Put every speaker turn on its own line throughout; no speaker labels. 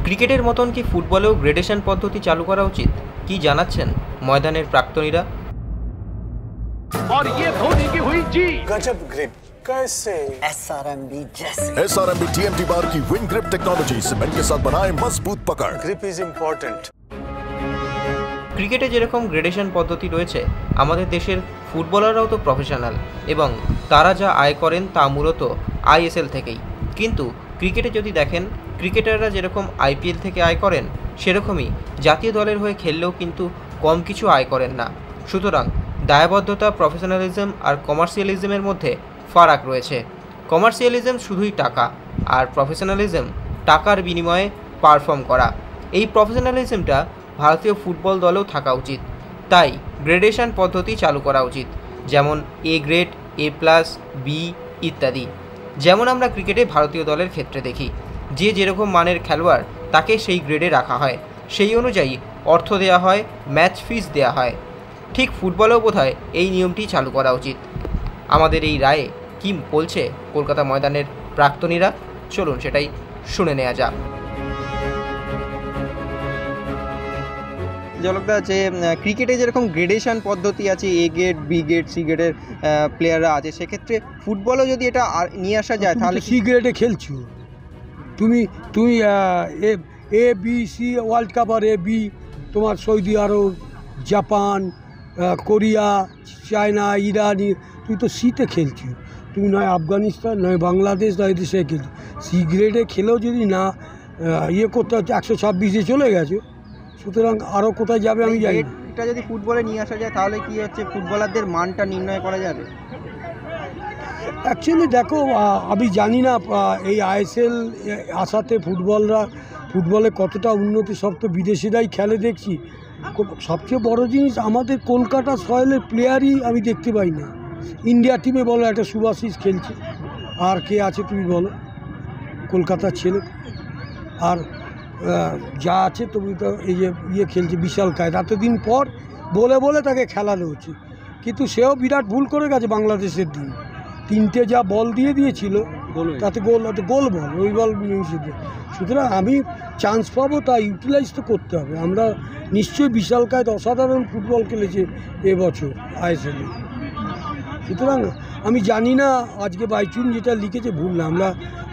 ক্রিকেটের মতন কি ফুটবলেও গ্রেডেশন পদ্ধতি চালু করা উচিত, কি জানাচ্ছেন ময়দানের প্রাক্তনীরা।
और ये धोनी की हुई जी
गजब ग्रिप कैसे
SRMB TMT बार की विन ग्रिप टेक्नोलॉजी सीमेंट के साथ बनाए मजबूत पकड़।
Grip is important.
ক্রিকেটে যেরকম গ্রেডেশন পদ্ধতি রয়েছে, আমাদের দেশের ফুটবলাররাও তো প্রফেশনাল এবং তারা যা আয় করেন তা মূলত ISL থেকেই। কিন্তু ক্রিকেটে যদি দেখেন, ক্রিকেটাররা যেরকম IPL থেকে আয় করেন, সেরকমই জাতীয় দলের হয়ে খেললেও কিন্তু কম কিছু আয় করেন না। সুতরাং দায়বদ্ধতা, প্রফেশনালিজম আর কমার্শিয়ালিজমের মধ্যে ফারাক রয়েছে। কমার্শিয়ালিজম শুধুই টাকা, আর প্রফেশনালিজম টাকার বিনিময়ে পারফর্ম করা। এই প্রফেশনালিজমটা ভারতীয় ফুটবল দলেও থাকা উচিত। তাই গ্রেডেশন পদ্ধতি চালু করা উচিত, যেমন A গ্রেড, A+, B ইত্যাদি। যেমন আমরা ক্রিকেটে ভারতীয় দলের ক্ষেত্রে দেখি, যে যেরকম মানের খেলোয়াড় তাকে সেই গ্রেডে রাখা হয়, সেই অনুযায়ী অর্থ দেওয়া হয়, ম্যাচ ফিস দেওয়া হয়। ঠিক ফুটবলেও বোধহয় এই নিয়মটি চালু করা উচিত। আমাদের এই রায়ে কি বলছে কলকাতা ময়দানের প্রাক্তনীরা, চলুন সেটাই শুনে নেওয়া যাক।
জলকদা, যে ক্রিকেটে যেরকম গ্রেডেশন পদ্ধতি আছে, A grade, B grade, C গ্রেডের প্লেয়াররা আছে, সেক্ষেত্রে ফুটবলও যদি এটা নিয়ে আসা যায় তাহলে
C গ্রেডে খেলছো তুমি A B C world cup আর AB তোমার Saudi Arab, Japan, Korea, China, Iran, তুই তো সিতে খেলছো। তুমি নয় আফগানিস্তান, নয় বাংলাদেশ, নয় দেশে খেলছো। C গ্রেডে খেলেও যদি না করতে হচ্ছে, 126-এ চলে গেছো, সুতরাং আরও কোথায় যাবে আমি জানি না।
এটা যদি ফুটবলে নিয়ে আসা যায় তাহলে কি হচ্ছে, ফুটবলারদের মানটা নির্ণয় করা যাবে?
অ্যাকচুয়ালি দেখো, আমি জানি না এই ISL আসাতে ফুটবলে কতটা উন্নতি, সব তো বিদেশিরাই খেলে দেখছি। সবচেয়ে বড় জিনিস, আমাদের কলকাতা সয়েলের প্লেয়ারই আমি দেখতে পাই না। ইন্ডিয়া টিমে বলো একটা সুভাশিস খেলছে, আর কে আছে তুমি বলো কলকাতার ছেলে? আর যা আছে তুমি তো এই যে খেলছে বিশাল কায়, এতদিন পর বলে তাকে খেলানো হচ্ছে। কিন্তু সেও বিরাট ভুল করে গেছে বাংলাদেশের দিন, 3টে যা বল দিয়েছিল তাতে গোল বল, ওই বল মিশিয়ে। সুতরাং আমি চান্স পাবো, তা ইউটিলাইজ তো করতে হবে। আমরা নিশ্চয়ই বিশাল কায়দ অসাধারণ ফুটবল খেলেছে এবছর ISL। সুতরাং আমি জানি না, আজকে বাইচুন যেটা লিখেছে ভুল না। আমরা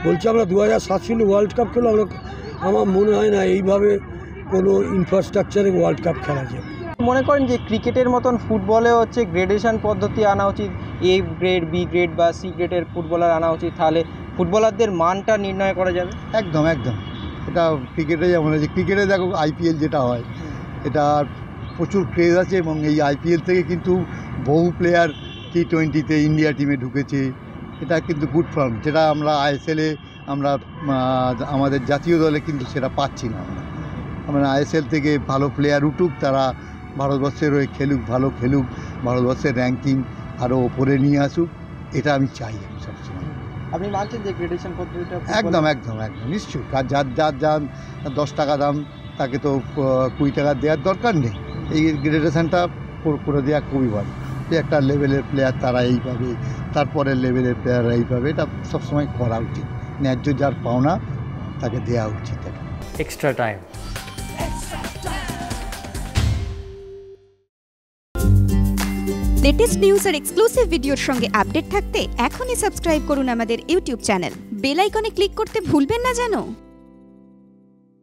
বলছি আমরা 2007 সালে ওয়ার্ল্ড কাপ খেলো, আমার মনে হয় না এইভাবে কোনো ইনফ্রাস্ট্রাকচারে ওয়ার্ল্ড কাপ খেলা যায়।
মনে করেন যে ক্রিকেটের মতন ফুটবলে হচ্ছে গ্রেডেশন পদ্ধতি আনা উচিত, A গ্রেড, B গ্রেড বা C গ্রেডের ফুটবলার আনা উচিত, তাহলে ফুটবলারদের মানটা নির্ণয় করা যাবে।
একদম এটা ক্রিকেটে যেমন আছে, ক্রিকেটে দেখো IPL যেটা হয়, এটা প্রচুর ক্রেজ আছে এবং এই IPL থেকে কিন্তু বহু প্লেয়ার T20-তে ইন্ডিয়া টিমে ঢুকেছে। এটা কিন্তু গুড ফর্ম, যেটা আমরা ISL-এ আমরা আমাদের জাতীয় দলে কিন্তু সেটা পাচ্ছি না। আমরা ISL থেকে ভালো প্লেয়ার উঠুক, তারা ভারতবর্ষের হয়ে খেলুক, ভালো খেলুক, ভারতবর্ষের র্যাঙ্কিং আরও ওপরে নিয়ে আসুক, এটা আমি চাই সবসময়।
আপনি মানছেন যে গ্রেডেশন পদ্ধতিটা?
একদম নিশ্চয়ই। যার 10 টাকা দাম, তাকে তো 20 টাকা দেওয়ার দরকার নেই। এই গ্রেডেশনটা করে দেওয়া খুবই ভালো। একটা লেভেলের প্লেয়ার তারা এই পাবে, তারপরের লেভেলের প্লেয়াররা এই পাবে, এটা সবসময় করা উচিত। ন্যায্য যার পাওনা তাকে দেওয়া উচিত।
Extra time.
লেটেস্ট নিউজ আর এক্সক্লুসিভ ভিডিওর সঙ্গে আপডেট থাকতে এখনই সাবস্ক্রাইব করুন আমাদের ইউটিউব চ্যানেল। বেল আইকনে ক্লিক করতে ভুলবেন না যেন।